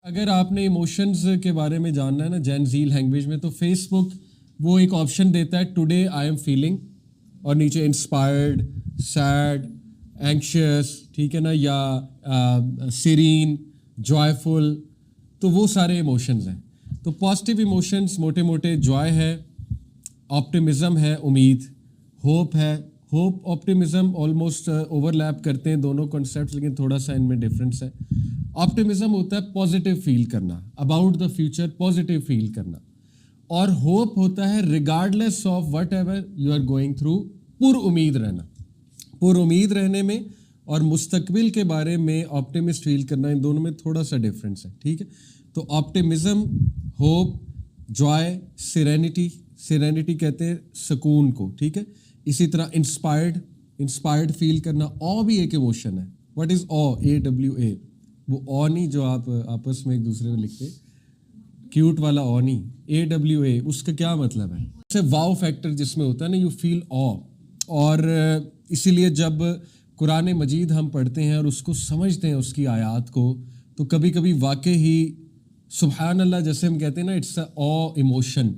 اگر آپ نے ایموشنز کے بارے میں جاننا ہے نا جین زی لینگویج میں، تو فیس بک وہ ایک آپشن دیتا ہے ٹوڈے آئی ایم فیلنگ، اور نیچے انسپائرڈ، سیڈ، اینکشیس، ٹھیک ہے نا، یا سیرین، جوائے فل، تو وہ سارے ایموشنز ہیں. تو پازیٹیو ایموشنز موٹے موٹے جوائے ہے، آپٹیمزم ہے، امید، ہوپ ہے. ہوپ آپٹیمزم آلموسٹ اوور لیپ کرتے ہیں دونوں کنسیپٹس، لیکن تھوڑا سا ان میں ڈفرینس ہے. آپٹیمزم ہوتا ہے پازیٹیو فیل کرنا، about the future positive feel کرنا، اور ہوپ ہوتا ہے regardless of whatever you are going through, پر امید رہنا. پر امید رہنے میں اور مستقبل کے بارے میں آپٹیمسٹ فیل کرنا، ان دونوں میں تھوڑا سا ڈفرینس ہے. ٹھیک ہے، تو آپٹیمزم، ہوپ، جوائے، سیرینٹی کہتے ہیں سکون کو. ٹھیک ہے، اسی طرح انسپائرڈ فیل کرنا. او بھی ایک ایموشن ہے. What is O? AWA. وہ او نہیں جو آپ آپس میں ایک دوسرے میں لکھتے، کیوٹ والا او نہیں، AWA. اس کا کیا مطلب ہے؟ جیسے واؤ فیکٹر جس میں ہوتا ہے نا، یو فیل او. اور اسی لیے جب قرآن مجید ہم پڑھتے ہیں اور اس کو سمجھتے ہیں، اس کی آیات کو، تو کبھی کبھی واقع ہی سبحان اللہ جیسے ہم کہتے ہیں نا، اٹس اے او ایموشن.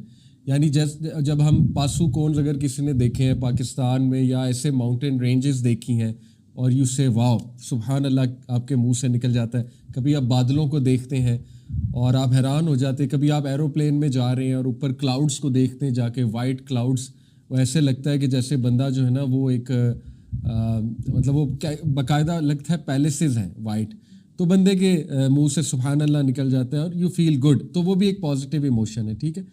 یعنی جب ہم پاسو کونز اگر کسی نے دیکھے ہیں پاکستان میں، یا ایسے ماؤنٹین رینجز دیکھی ہیں، اور یو سے واو سبحان اللہ آپ کے منہ سے نکل جاتا ہے. کبھی آپ بادلوں کو دیکھتے ہیں اور آپ حیران ہو جاتے ہیں. کبھی آپ ایروپلین میں جا رہے ہیں اور اوپر کلاؤڈس کو دیکھتے ہیں جا کے، وائٹ کلاؤڈس، وہ ایسے لگتا ہے کہ جیسے بندہ جو ہے نا وہ ایک مطلب وہ باقاعدہ لگتا ہے پیلسز ہیں وائٹ، تو بندے کے منہ سے سبحان اللہ نکل جاتا ہے اور یو فیل گڈ. تو وہ بھی ایک پازیٹیو ایموشن ہے. ٹھیک ہے،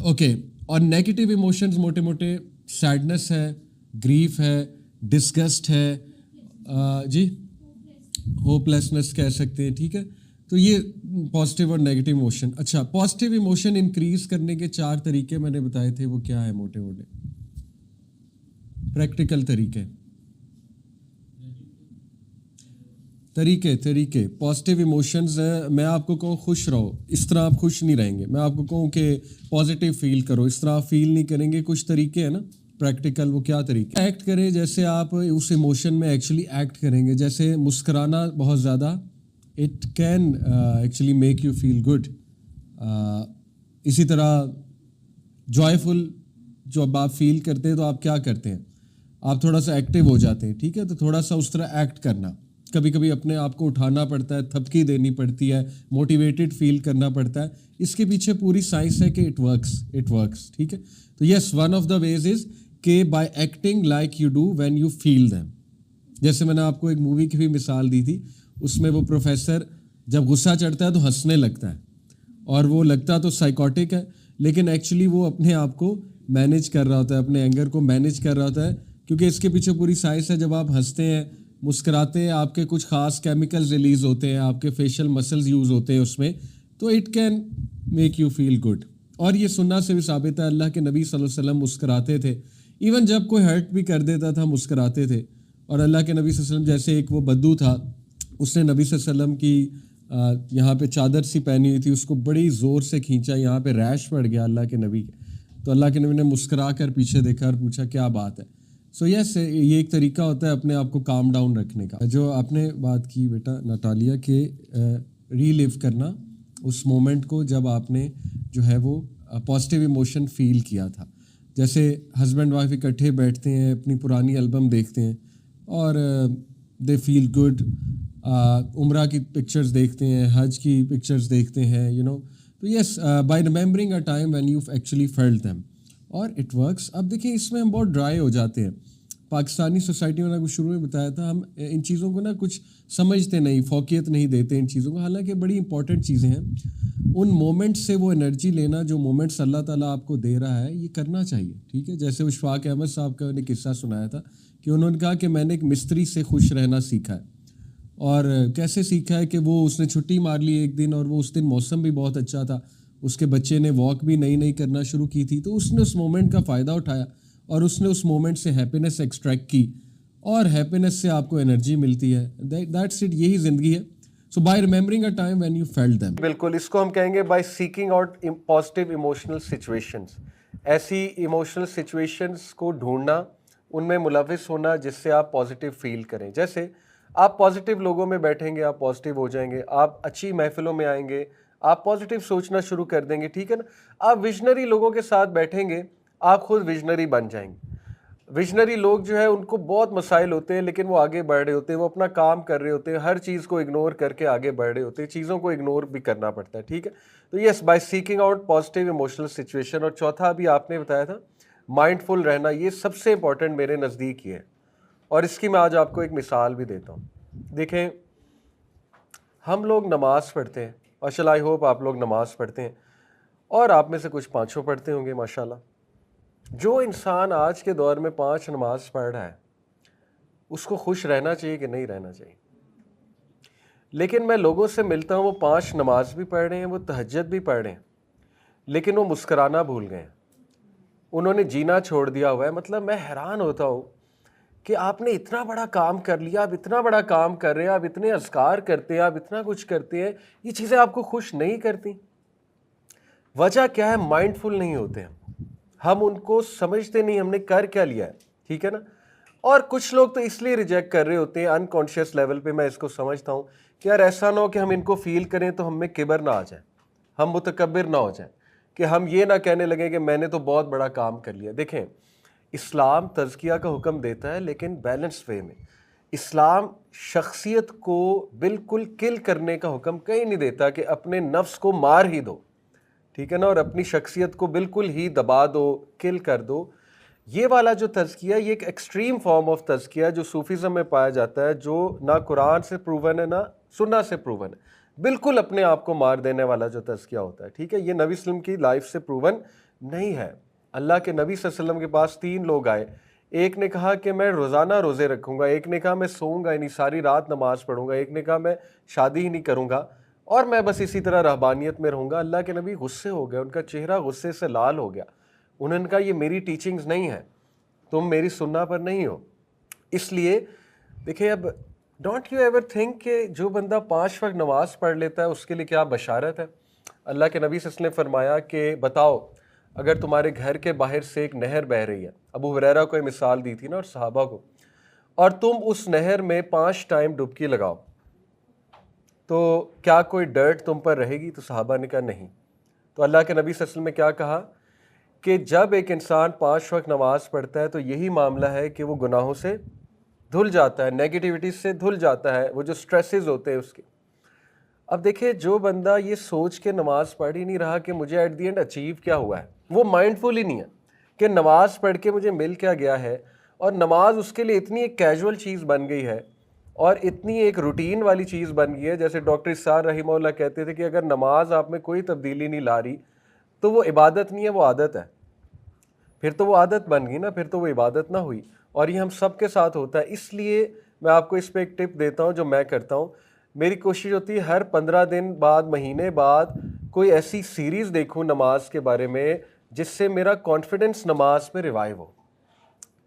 اوکے. اور نیگیٹو ایموشنز موٹے موٹے سیڈنس ہے، گریف ہے، ڈسگسٹ ہے، جی ہوپ لیسنس کہہ سکتے ہیں. ٹھیک ہے، تو یہ پازیٹیو اور نیگیٹو ایموشن. اچھا، پازیٹیو ایموشن انکریز کرنے کے 4 طریقے میں نے بتائے تھے، وہ کیا ہے موٹے موٹے پریکٹیکل طریقے پازیٹیو ایموشنز. میں آپ کو کہوں خوش رہو، اس طرح آپ خوش نہیں رہیں گے. میں آپ کو کہوں کہ پازیٹیو فیل کرو، اس طرح آپ فیل نہیں کریں گے. کچھ طریقے ہیں نا پریکٹیکل، وہ کیا طریقے؟ ایکٹ کریں جیسے آپ اس ایموشن میں ایکچولی ایکٹ کریں گے. جیسے مسکرانا بہت زیادہ، it can actually make you feel good. اسی طرح جوائے فل جو آپ فیل کرتے ہیں تو آپ کیا کرتے ہیں؟ آپ تھوڑا سا ایکٹیو ہو جاتے ہیں. ٹھیک ہے، تو تھوڑا سا اس طرح ایکٹ کرنا. کبھی کبھی اپنے آپ کو اٹھانا پڑتا ہے، تھپکی دینی پڑتی ہے، موٹیویٹڈ فیل کرنا پڑتا ہے. اس کے پیچھے پوری سائنس ہے کہ اٹ ورکس. ٹھیک ہے، تو یس، one of the ways is کہ by acting like you do when you feel them. جیسے میں نے آپ کو ایک مووی کی بھی مثال دی تھی، اس میں وہ پروفیسر جب غصہ چڑھتا ہے تو ہنسنے لگتا ہے، اور وہ لگتا تو سائیکوٹک ہے، لیکن ایکچولی وہ اپنے آپ کو مینیج کر رہا ہوتا ہے، اپنے اینگر کو مینیج کر رہا ہوتا ہے، کیونکہ اس کے پیچھے پوری سائنس ہے. جب آپ ہنستے ہیں، مسکراتے ہیں، آپ کے کچھ خاص کیمیکلز ریلیز ہوتے ہیں، آپ کے فیشل مسلز یوز ہوتے ہیں اس میں، تو it can make you feel good. اور یہ سننا سے بھی ثابت ہے، اللہ کے نبی صلی اللہ علیہ وسلم مسکراتے تھے. ایون جب کوئی ہرٹ بھی کر دیتا تھا مسکراتے تھے. اور اللہ کے نبی صلی اللہ علیہ وسلم جیسے ایک وہ بدو تھا، اس نے نبی صلی اللہ علیہ وسلم کی یہاں پہ چادر سی پہنی ہوئی تھی، اس کو بڑی زور سے کھینچا، یہاں پہ ریش پڑ گیا اللہ کے نبی کے. تو اللہ کے نبی نے مسکرا کر پیچھے دیکھا اور پوچھا کیا بات ہے. سو یس، یہ ایک طریقہ ہوتا ہے اپنے آپ کو کام ڈاؤن رکھنے کا. جو آپ نے بات کی بیٹا نٹالیہ کہ ری لیو کرنا اس مومنٹ کو جب آپ نے جو ہے وہ پازیٹیو ایموشن فیل کیا تھا. جیسے ہسبینڈ وائف اکٹھے بیٹھتے ہیں، اپنی پرانی البم دیکھتے ہیں اور دے فیل گڈ. عمرہ کی پکچرز دیکھتے ہیں، حج کی پکچرز دیکھتے ہیں، تو yes, by remembering a time when you actually felt them, اور اٹ ورکس. اب دیکھیں اس میں ہم بہت ڈرائی ہو جاتے ہیں. پاکستانی سوسائٹی میں نے کچھ شروع میں بتایا تھا، ہم ان چیزوں کو نا کچھ سمجھتے نہیں، فوقیت نہیں دیتے ان چیزوں کو، حالانکہ بڑی امپورٹنٹ چیزیں ہیں. ان مومنٹس سے وہ انرجی لینا جو مومنٹس اللہ تعالیٰ آپ کو دے رہا ہے، یہ کرنا چاہیے. ٹھیک ہے، جیسے اشفاق احمد صاحب کا نے قصہ سنایا تھا کہ انہوں نے کہا کہ میں نے ایک مستری سے خوش رہنا سیکھا ہے. اور کیسے سیکھا ہے کہ اس نے چھٹی مار لی ایک دن، اور وہ اس دن موسم بھی بہت اچھا تھا، اس کے بچے نے واک بھی نئی کرنا شروع کی تھی، تو اس نے اس مومنٹ کا فائدہ اٹھایا اور اس نے اس مومنٹ سے ہیپینس ایکسٹریکٹ کی، اور ہیپینس سے آپ کو انرجی ملتی ہے. دیٹس اٹ، یہی زندگی ہے. So by remembering a time when you felt them. بالکل، اس کو ہم کہیں گے by seeking out positive emotional situations. ایسی ایموشنل سچویشنز کو ڈھونڈنا، ان میں ملوث ہونا جس سے آپ پازیٹیو فیل کریں. جیسے آپ پازیٹیو لوگوں میں بیٹھیں گے آپ پازیٹیو ہو جائیں گے، آپ اچھی محفلوں میں آئیں گے آپ پازیٹیو سوچنا شروع کر دیں گے، ٹھیک ہے نا. آپ ویژنری لوگوں کے ساتھ بیٹھیں گے آپ خود ویژنری بن جائیں گے. ویژنری لوگ جو ہے ان کو بہت مسائل ہوتے ہیں لیکن وہ آگے بڑھ رہے ہوتے ہیں، وہ اپنا کام کر رہے ہوتے ہیں، ہر چیز کو اگنور کر کے آگے بڑھ رہے ہوتے ہیں، چیزوں کو اگنور بھی کرنا پڑتا ہے، ٹھیک ہے. تو yes, by seeking out positive emotional situation. اور چوتھا بھی آپ نے بتایا تھا مائنڈ فل رہنا، یہ سب سے امپورٹنٹ میرے نزدیک یہ ہے. اور اس کی میں آج آپ کو ایک مثال بھی دیتا ہوں. دیکھیں ہم لوگ نماز پڑھتے ہیں، ماشاء اللہ، آئی ہوپ آپ لوگ نماز پڑھتے ہیں، اور آپ میں سے کچھ پانچوں پڑھتے ہوں گے ماشاء اللہ. جو انسان آج کے دور میں 5 نماز پڑھ رہا ہے اس کو خوش رہنا چاہیے کہ نہیں رہنا چاہیے؟ لیکن میں لوگوں سے ملتا ہوں وہ 5 نماز بھی پڑھ رہے ہیں، وہ تہجد بھی پڑھ رہے ہیں، لیکن وہ مسکرانا بھول گئے ہیں، انہوں نے جینا چھوڑ دیا ہوا ہے. مطلب میں حیران ہوتا ہوں کہ آپ نے اتنا بڑا کام کر لیا، آپ اتنا بڑا کام کر رہے ہیں، آپ اتنے اذکار کرتے ہیں، آپ اتنا کچھ کرتے ہیں، یہ چیزیں آپ کو خوش نہیں کرتی. وجہ کیا ہے؟ مائنڈ فل نہیں ہوتے ہم ان کو سمجھتے نہیں ہم نے کر کیا لیا ہے، ٹھیک ہے نا. اور کچھ لوگ تو اس لیے ریجیکٹ کر رہے ہوتے ہیں انکانشیس لیول پہ، میں اس کو سمجھتا ہوں کہ یار ایسا نہ ہو کہ ہم ان کو فیل کریں تو ہم میں کبر نہ آ جائے، ہم متکبر نہ ہو جائیں، کہ ہم یہ نہ کہنے لگیں کہ میں نے تو بہت بڑا کام کر لیا. دیکھیں اسلام تزکیہ کا حکم دیتا ہے لیکن بیلنس وے میں. اسلام شخصیت کو بالکل کل کرنے کا حکم کہیں نہیں دیتا کہ اپنے نفس کو مار ہی دو، ٹھیک ہے نا، اور اپنی شخصیت کو بالکل ہی دبا دو، کل کر دو. یہ والا جو تزکیہ یہ ایک ایکسٹریم فارم آف تزکیہ جو صوفیزم میں پایا جاتا ہے، جو نہ قرآن سے پروون ہے نہ سنہ سے پروون ہے، بالکل اپنے آپ کو مار دینے والا جو تزکیہ ہوتا ہے، ٹھیک ہے. یہ نبی صلی اللہ علیہ وسلم کی لائف سے پروون نہیں ہے. اللہ کے نبی صلی اللہ علیہ وسلم کے پاس 3 لوگ آئے، ایک نے کہا کہ میں روزانہ روزے رکھوں گا، ایک نے کہا میں سوؤں گا نہیں ساری رات نماز پڑھوں گا، ایک نے کہا میں شادی ہی نہیں کروں گا اور میں بس اسی طرح رہبانیت میں رہوں گا. اللہ کے نبی غصے ہو گئے، ان کا چہرہ غصے سے لال ہو گیا. انہوں نے کہا یہ میری ٹیچنگز نہیں ہے، تم میری سننا پر نہیں ہو. اس لیے دیکھیں اب ڈونٹ یو ایور تھنک کہ جو بندہ 5 وقت نماز پڑھ لیتا ہے اس کے لیے کیا بشارت ہے. اللہ کے نبی صلی اللہ علیہ وسلم نے فرمایا کہ بتاؤ اگر تمہارے گھر کے باہر سے ایک نہر بہہ رہی ہے، ابو ہریرہ کو یہ مثال دی تھی نا اور صحابہ کو، اور تم اس نہر میں 5 ٹائم ڈبکی لگاؤ تو کیا کوئی ڈرٹ تم پر رہے گی؟ تو صحابہ نے کہا نہیں. تو اللہ کے نبی صلی اللہ علیہ وسلم نے کیا کہا کہ جب ایک انسان 5 وقت نماز پڑھتا ہے تو یہی معاملہ ہے کہ وہ گناہوں سے دھل جاتا ہے، نیگیٹیوٹی سے دھل جاتا ہے، وہ جو سٹریسز ہوتے ہیں اس کے. اب دیکھیں جو بندہ یہ سوچ کے نماز پڑھ ہی نہیں رہا کہ مجھے ایٹ دی اینڈ اچیو کیا ہوا ہے، وہ مائنڈ فل ہی نہیں ہے کہ نماز پڑھ کے مجھے مل کیا گیا ہے، اور نماز اس کے لیے اتنی ایک کیجول چیز بن گئی ہے اور اتنی ایک روٹین والی چیز بن گئی ہے. جیسے ڈاکٹر اسحاق رحمہ اللہ کہتے تھے کہ اگر نماز آپ میں کوئی تبدیلی نہیں لا رہی تو وہ عبادت نہیں ہے، وہ عادت ہے. پھر تو وہ عادت بن گئی نا، پھر تو وہ عبادت نہ ہوئی. اور یہ ہم سب کے ساتھ ہوتا ہے. اس لیے میں آپ کو اس پہ ایک ٹپ دیتا ہوں جو میں کرتا ہوں. میری کوشش ہوتی ہے ہر 15 دن بعد، مہینے بعد کوئی ایسی سیریز دیکھوں نماز کے بارے میں جس سے میرا کانفیڈنس نماز پہ ریوائیو ہو.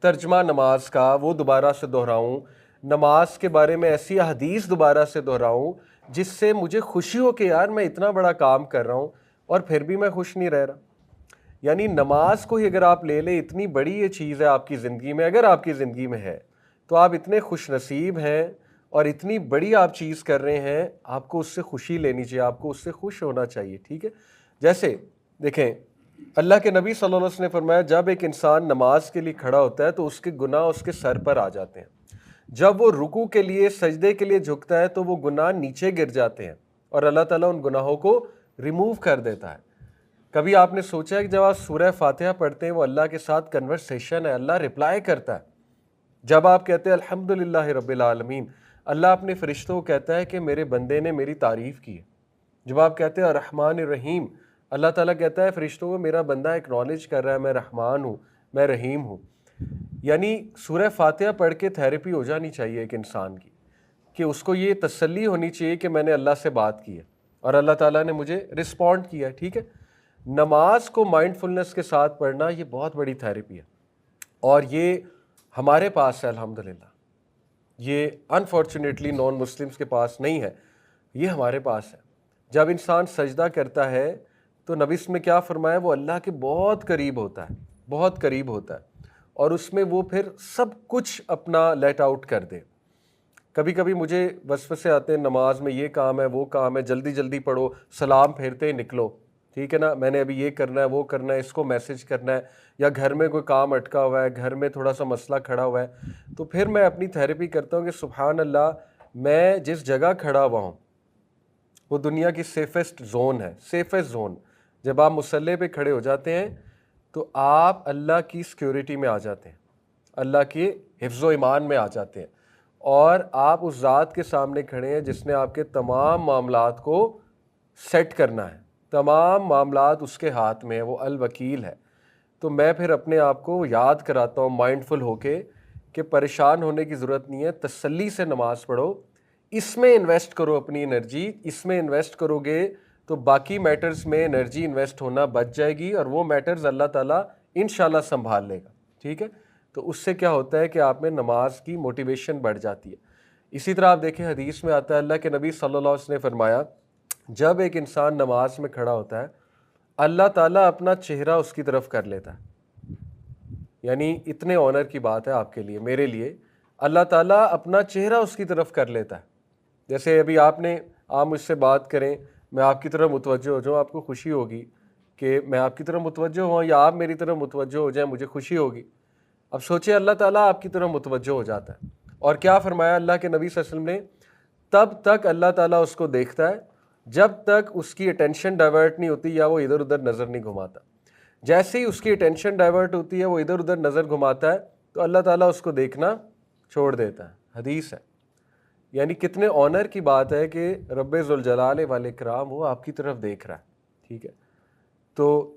ترجمہ نماز کا وہ دوبارہ سے دہراؤں، نماز کے بارے میں ایسی احادیث دوبارہ سے دہراؤں جس سے مجھے خوشی ہو کہ یار میں اتنا بڑا کام کر رہا ہوں اور پھر بھی میں خوش نہیں رہ رہا. یعنی نماز کو ہی اگر آپ لے لیں، اتنی بڑی یہ چیز ہے آپ کی زندگی میں، اگر آپ کی زندگی میں ہے تو آپ اتنے خوش نصیب ہیں اور اتنی بڑی آپ چیز کر رہے ہیں، آپ کو اس سے خوشی لینی چاہیے، آپ کو اس سے خوش ہونا چاہیے، ٹھیک ہے. جیسے دیکھیں اللہ کے نبی صلی اللہ علیہ وسلم نے فرمایا جب ایک انسان نماز کے لیے کھڑا ہوتا ہے تو اس کے گناہ اس کے سر پر آ جاتے ہیں. جب وہ رکوع کے لیے، سجدے کے لیے جھکتا ہے تو وہ گناہ نیچے گر جاتے ہیں اور اللہ تعالیٰ ان گناہوں کو ریموو کر دیتا ہے. کبھی آپ نے سوچا ہے کہ جب آپ سورہ فاتحہ پڑھتے ہیں وہ اللہ کے ساتھ کنورسیشن ہے، اللہ رپلائی کرتا ہے. جب آپ کہتے ہیں الحمدللہ رب العالمین، اللہ اپنے فرشتوں کو کہتا ہے کہ میرے بندے نے میری تعریف کی ہے. جب آپ کہتے ہیں الرحمن الرحیم، اللہ تعالیٰ کہتا ہے فرشتوں کو میرا بندہ ایکنالج کر رہا ہے میں رحمان ہوں، میں رحیم ہوں. یعنی سورہ فاتحہ پڑھ کے تھیراپی ہو جانی چاہیے ایک انسان کی، کہ اس کو یہ تسلی ہونی چاہیے کہ میں نے اللہ سے بات کی ہے اور اللہ تعالیٰ نے مجھے رسپونڈ کیا ہے، ٹھیک ہے. نماز کو مائنڈ فلنس کے ساتھ پڑھنا یہ بہت بڑی تھیراپی ہے اور یہ ہمارے پاس ہے الحمدللہ. یہ انفارچونیٹلی نان مسلمس کے پاس نہیں ہے، یہ ہمارے پاس ہے. جب انسان سجدہ کرتا ہے تو نبی نے کیا فرمایا؟ وہ اللہ کے بہت قریب ہوتا ہے، بہت قریب ہوتا ہے، اور اس میں وہ پھر سب کچھ اپنا لیٹ آؤٹ کر دے. کبھی کبھی مجھے وسوسے آتے ہیں نماز میں یہ کام ہے وہ کام ہے، جلدی جلدی پڑھو، سلام پھیرتے ہی نکلو، ٹھیک ہے نا، میں نے ابھی یہ کرنا ہے وہ کرنا ہے، اس کو میسج کرنا ہے، یا گھر میں کوئی کام اٹکا ہوا ہے، گھر میں تھوڑا سا مسئلہ کھڑا ہوا ہے، تو پھر میں اپنی تھیراپی کرتا ہوں کہ سبحان اللہ، میں جس جگہ کھڑا ہوا ہوں وہ دنیا کی سیفسٹ زون ہے، سیفسٹ زون۔ جب آپ مصلی پہ کھڑے ہو جاتے ہیں تو آپ اللہ کی سیکیورٹی میں آ جاتے ہیں، اللہ کے حفظ و ایمان میں آ جاتے ہیں، اور آپ اس ذات کے سامنے کھڑے ہیں جس نے آپ کے تمام معاملات کو سیٹ کرنا ہے، تمام معاملات اس کے ہاتھ میں ہے، وہ الوکیل ہے۔ تو میں پھر اپنے آپ کو یاد کراتا ہوں مائنڈفل ہو کے کہ پریشان ہونے کی ضرورت نہیں ہے، تسلی سے نماز پڑھو، اس میں انویسٹ کرو اپنی انرجی، اس میں انویسٹ کرو گے تو باقی میٹرز میں انرجی انویسٹ ہونا بچ جائے گی، اور وہ میٹرز اللہ تعالیٰ انشاءاللہ سنبھال لے گا، ٹھیک ہے۔ تو اس سے کیا ہوتا ہے کہ آپ میں نماز کی موٹیویشن بڑھ جاتی ہے۔ اسی طرح آپ دیکھیں حدیث میں آتا ہے، اللہ کے نبی صلی اللہ علیہ وسلم نے فرمایا جب ایک انسان نماز میں کھڑا ہوتا ہے اللہ تعالیٰ اپنا چہرہ اس کی طرف کر لیتا ہے، یعنی اتنے آنر کی بات ہے آپ کے لیے، میرے لیے، اللہ تعالیٰ اپنا چہرہ اس کی طرف کر لیتا ہے۔ جیسے ابھی آپ مجھ سے بات کریں، میں آپ کی طرف متوجہ ہو جاؤں، آپ کو خوشی ہوگی کہ میں آپ کی طرف متوجہ ہوں، یا آپ میری طرف متوجہ ہو جائیں، مجھے خوشی ہوگی۔ اب سوچیں اللہ تعالیٰ آپ کی طرف متوجہ ہو جاتا ہے، اور کیا فرمایا اللہ کے نبی صلی اللہ علیہ وسلم نے، تب تک اللہ تعالیٰ اس کو دیکھتا ہے جب تک اس کی اٹینشن ڈائیورٹ نہیں ہوتی یا وہ ادھر ادھر نظر نہیں گھماتا۔ جیسے ہی اس کی اٹینشن ڈائیورٹ ہوتی ہے، وہ ادھر ادھر نظر گھماتا ہے، تو اللہ تعالیٰ اس کو دیکھنا چھوڑ دیتا ہے، حدیث ہے۔ یعنی کتنے آنر کی بات ہے کہ رب ذوالجلال والاکرام وہ آپ کی طرف دیکھ رہا ہے، ٹھیک ہے۔ تو